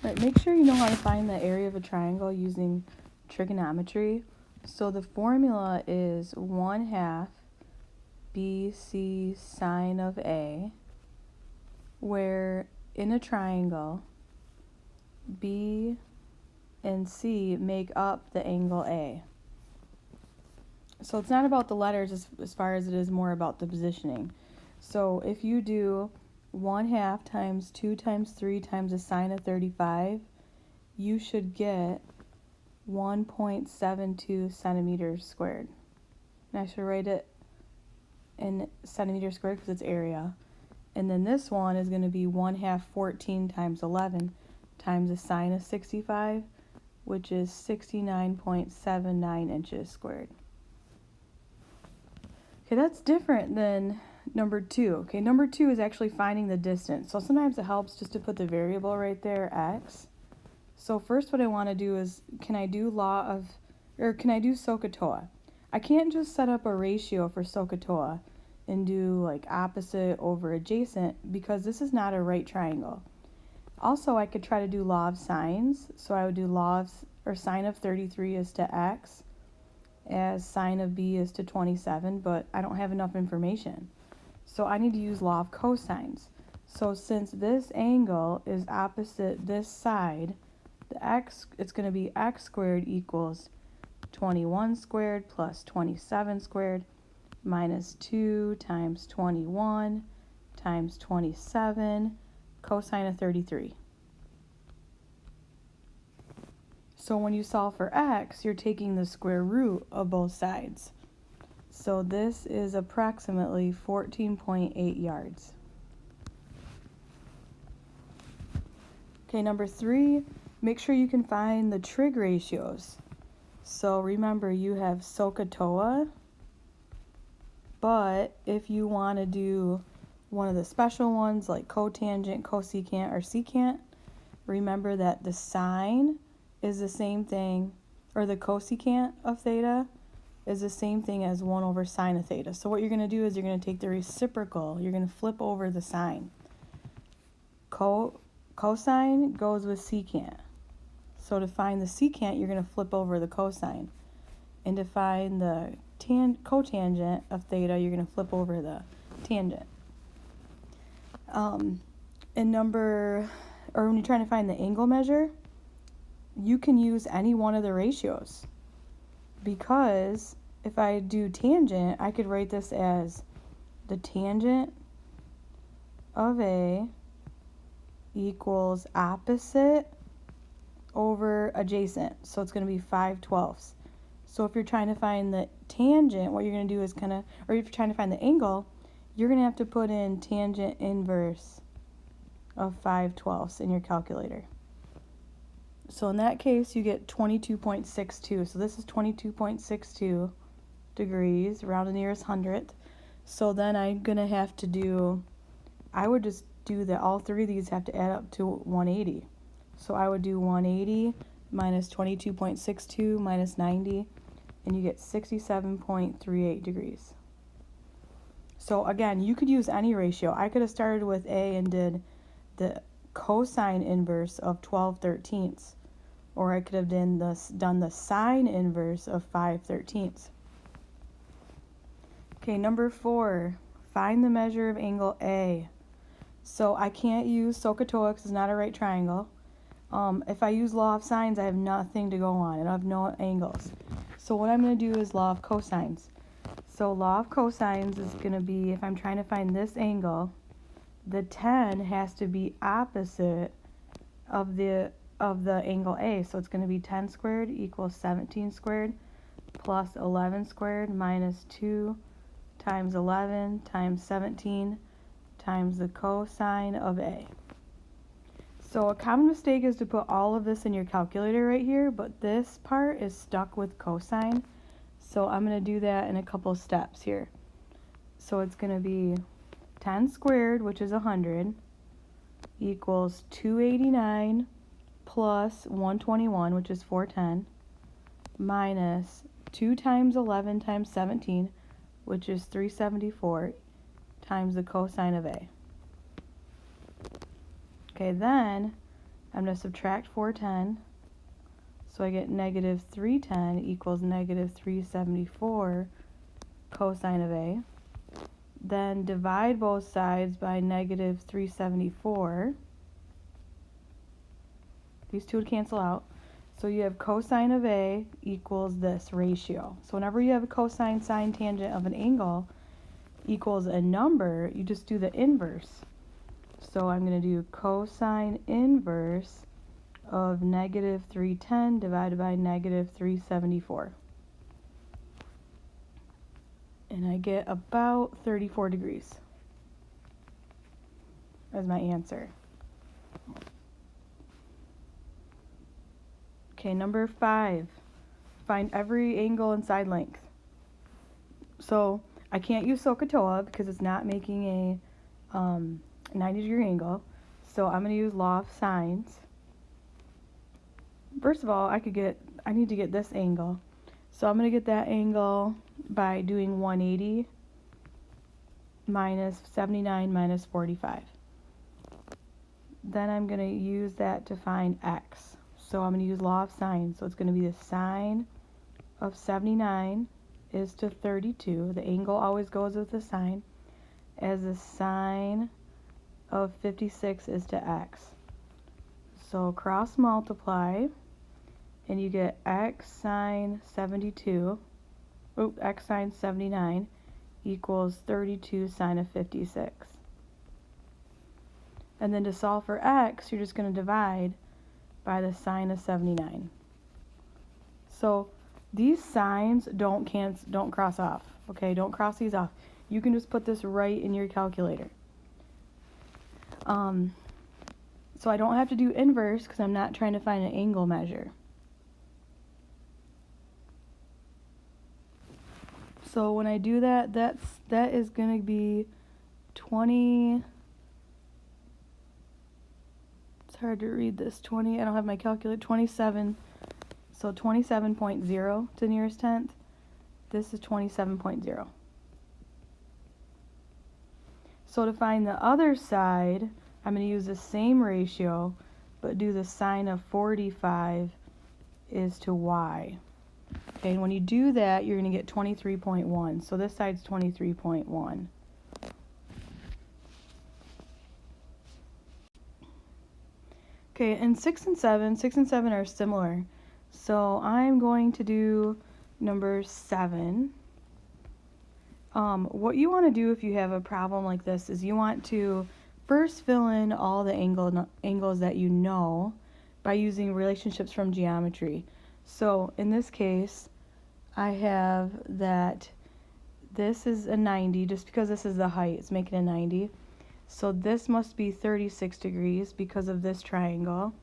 Right, make sure you know how to find the area of a triangle using trigonometry. So the formula is 1/2 BC sine of A, where in a triangle, B and C make up the angle A. So it's not about the letters as far as it is more about the positioning. So if you do 1/2 times 2 times 3 times the sine of 35, you should get 1.72 centimeters squared. And I should write it in centimeters squared because it's area. And then this one is going to be 1/2 14 times 11 times the sine of 65, which is 69.79 inches squared. Okay, that's different than number 2. Okay, number 2 is actually finding the distance. So sometimes it helps just to put the variable right there, x. So first what I want to do is, can I do SOHCAHTOA? I can't just set up a ratio for SOHCAHTOA and do like opposite over adjacent because this is not a right triangle. Also, I could try to do law of sines. So I would do sine of 33 is to x as sine of b is to 27, but I don't have enough information. So I need to use law of cosines. So since this angle is opposite this side, it's going to be x squared equals 21 squared plus 27 squared minus 2 times 21 times 27 cosine of 33. So when you solve for x, you're taking the square root of both sides. So this is approximately 14.8 yards. Okay, number 3, make sure you can find the trig ratios. So remember, you have SOHCAHTOA, but if you want to do one of the special ones like cotangent, cosecant, or secant, remember that the sine is the same thing, or the cosecant of theta is the same thing as 1 over sine of theta. So what you're going to do is you're going to take the reciprocal, you're going to flip over the sine. Cosine goes with secant. So to find the secant, you're going to flip over the cosine. And to find the cotangent of theta, you're going to flip over the tangent. When you're trying to find the angle measure, you can use any one of the ratios. Because if I do tangent, I could write this as the tangent of A equals opposite over adjacent. So it's going to be 5/12. So if you're trying to find the tangent, what you're going to do is or if you're trying to find the angle, you're going to have to put in tangent inverse of 5/12 in your calculator. So in that case, you get 22.62. So this is 22.62 degrees, around the nearest hundredth. So then I'm going to have to I would just do that all three of these have to add up to 180. So I would do 180 minus 22.62 minus 90, and you get 67.38 degrees. So again, you could use any ratio. I could have started with A and did the cosine inverse of 12/13, or I could have done the sine inverse of 5/13. Okay, number 4, find the measure of angle A. So I can't use SOHCAHTOA because it's not a right triangle. If I use law of sines, I have nothing to go on, and I have no angles. So what I'm going to do is law of cosines. So law of cosines is going to be, if I'm trying to find this angle, the 10 has to be opposite of the angle A. So it's going to be 10 squared equals 17 squared plus 11 squared minus 2 times 11 times 17 times the cosine of A. So a common mistake is to put all of this in your calculator right here, but this part is stuck with cosine. So I'm going to do that in a couple of steps here. So it's going to be 10 squared, which is 100, equals 289 plus 121, which is 410, minus 2 times 11 times 17, which is 374, times the cosine of A. Okay, then I'm going to subtract 410. So I get negative 310 equals negative 374 cosine of A. Then divide both sides by negative 374. These two would cancel out. So you have cosine of A equals this ratio. So whenever you have a cosine, sine, tangent of an angle equals a number, you just do the inverse. So I'm going to do cosine inverse of negative 310 divided by negative 374. And I get about 34 degrees as my answer. Okay, number 5. Find every angle and side length. So I can't use SOHCAHTOA because it's not making a 90-degree angle. So I'm going to use law of sines. First of all, I need to get this angle. So I'm going to get that angle by doing 180 minus 79 minus 45. Then I'm going to use that to find x. So I'm going to use law of sines. So it's going to be the sine of 79 is to 32. The angle always goes with the sine. As the sine of 56 is to x. So cross multiply, and you get x sine 79 equals 32 sine of 56. And then to solve for x, you're just going to divide by the sine of 79. So these signs don't cross off. Okay, don't cross these off. You can just put this right in your calculator. So I don't have to do inverse because I'm not trying to find an angle measure. So when I do that, that is going to be 20. It's hard to read this. 20. I don't have my calculator. 27. So 27.0 to the nearest tenth. This is 27.0. So to find the other side, I'm going to use the same ratio, but do the sine of 45 is to y. Okay, and when you do that, you're going to get 23.1. So this side's 23.1. Okay, and 6 and 7 are similar. So I'm going to do number 7. What you want to do if you have a problem like this is you want to first fill in all the angles that you know by using relationships from geometry. So in this case, I have that this is a 90, just because this is the height, it's making a 90. So this must be 36 degrees because of this triangle.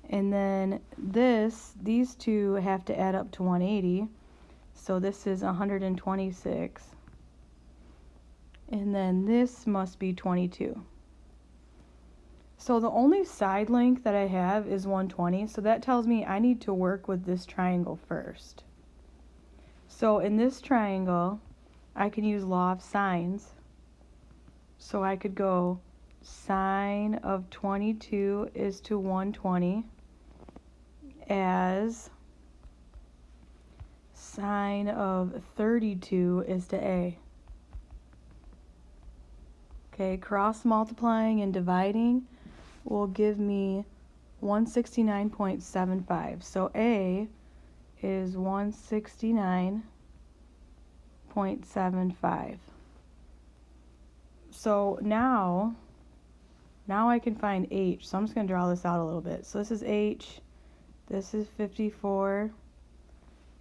And then these two have to add up to 180. So this is 126. And then this must be 22. So the only side length that I have is 120. So that tells me I need to work with this triangle first. So in this triangle, I can use law of sines. So I could go sine of 22 is to 120 as sine of 32 is to A. Okay, cross multiplying and dividing will give me 169.75. So A is 169.75. So now I can find H. So I'm just going to draw this out a little bit. So this is H, this is 54,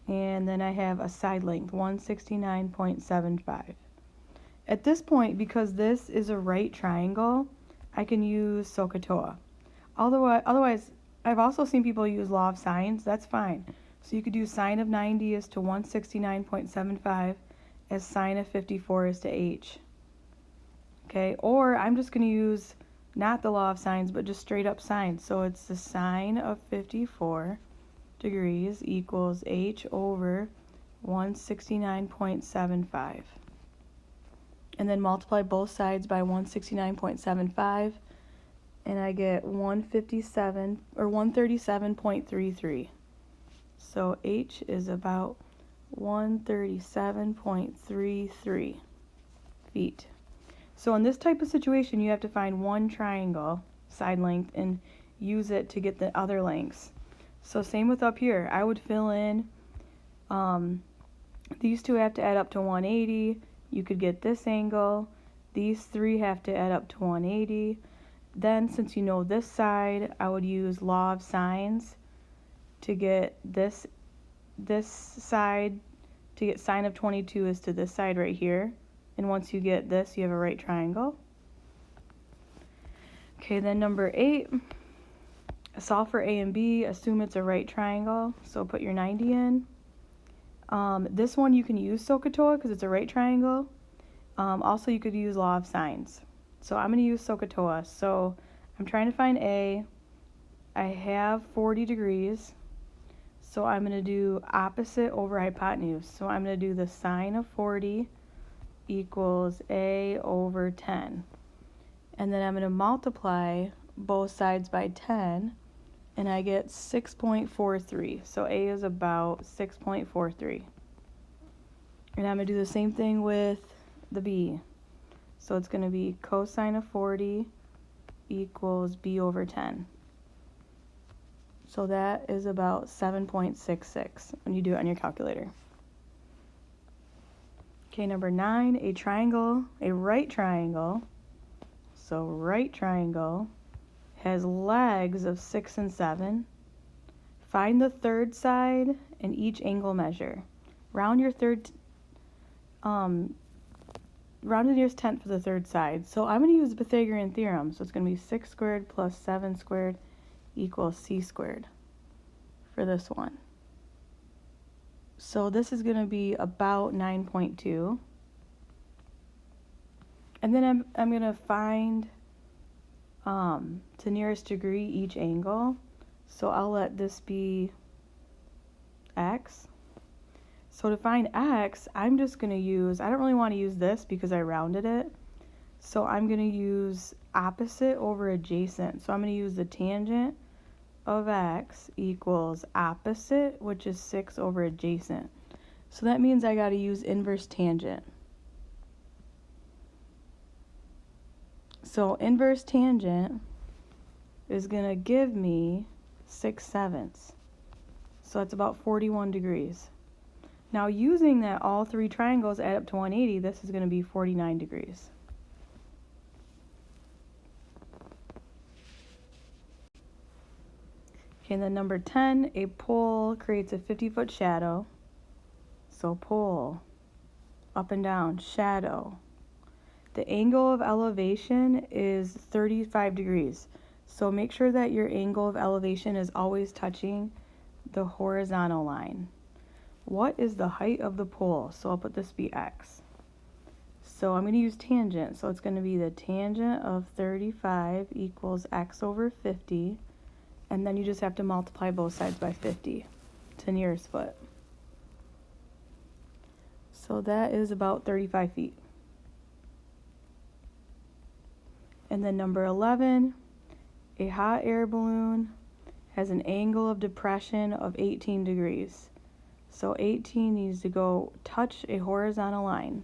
and then I have a side length, 169.75. At this point, because this is a right triangle, I can use SOHCAHTOA. Otherwise, I've also seen people use law of sines. That's fine. So you could do sine of 90 is to 169.75 as sine of 54 is to H. Okay, or I'm just going to use not the law of sines, but just straight up sine. So it's the sine of 54 degrees equals H over 169.75. And then multiply both sides by 169.75. and I get 157 or 137.33. So H is about 137.33 feet. So in this type of situation, you have to find one triangle side length and use it to get the other lengths. So same with up here. I would fill in, these two have to add up to 180. You could get this angle. These three have to add up to 180. Then since you know this side, I would use law of sines to get this side, to get sine of 22 is to this side right here. And once you get this, you have a right triangle. Okay, then number 8, solve for A and B, assume it's a right triangle. So put your 90 in. This one you can use SOHCAHTOA because it's a right triangle. Also, you could use law of sines. So I'm going to use SOHCAHTOA. So I'm trying to find A. I have 40 degrees. So I'm going to do opposite over hypotenuse. So I'm going to do the sine of 40 equals A over 10. And then I'm going to multiply both sides by 10. And I get 6.43. So A is about 6.43. And I'm going to do the same thing with the B. So it's going to be cosine of 40 equals B over 10. So that is about 7.66 when you do it on your calculator. Okay, number 9, a triangle, a right triangle. So right triangle has legs of 6 and 7. Find the third side and each angle measure. Round your round to the nearest tenth for the third side. So I'm going to use the Pythagorean theorem. So it's going to be 6 squared plus 7 squared equals c squared for this one. So this is going to be about 9.2. And then I'm going to find to nearest degree each angle. So I'll let this be x. So to find x, I'm just going to use, I don't really want to use this because I rounded it. So I'm going to use opposite over adjacent. So I'm going to use the tangent of x equals opposite, which is 6 over adjacent. So that means I got to use inverse tangent. So inverse tangent is going to give me 6/7. So that's about 41 degrees. Now using that all three triangles add up to 180, this is going to be 49 degrees. Okay, and then number 10, a pole creates a 50-foot shadow. So pole, up and down, shadow. The angle of elevation is 35 degrees. So make sure that your angle of elevation is always touching the horizontal line. What is the height of the pole? So I'll put this be x. So I'm going to use tangent. So it's going to be the tangent of 35 equals x over 50. And then you just have to multiply both sides by 50 to nearest foot. So that is about 35 feet. And then number 11, a hot air balloon has an angle of depression of 18 degrees. So 18 needs to go touch a horizontal line.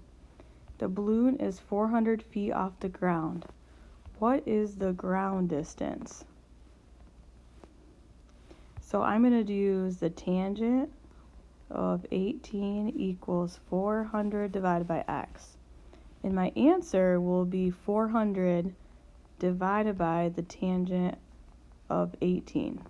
The balloon is 400 feet off the ground. What is the ground distance? So I'm going to use the tangent of 18 equals 400 divided by x. And my answer will be 400 divided by the tangent of 18.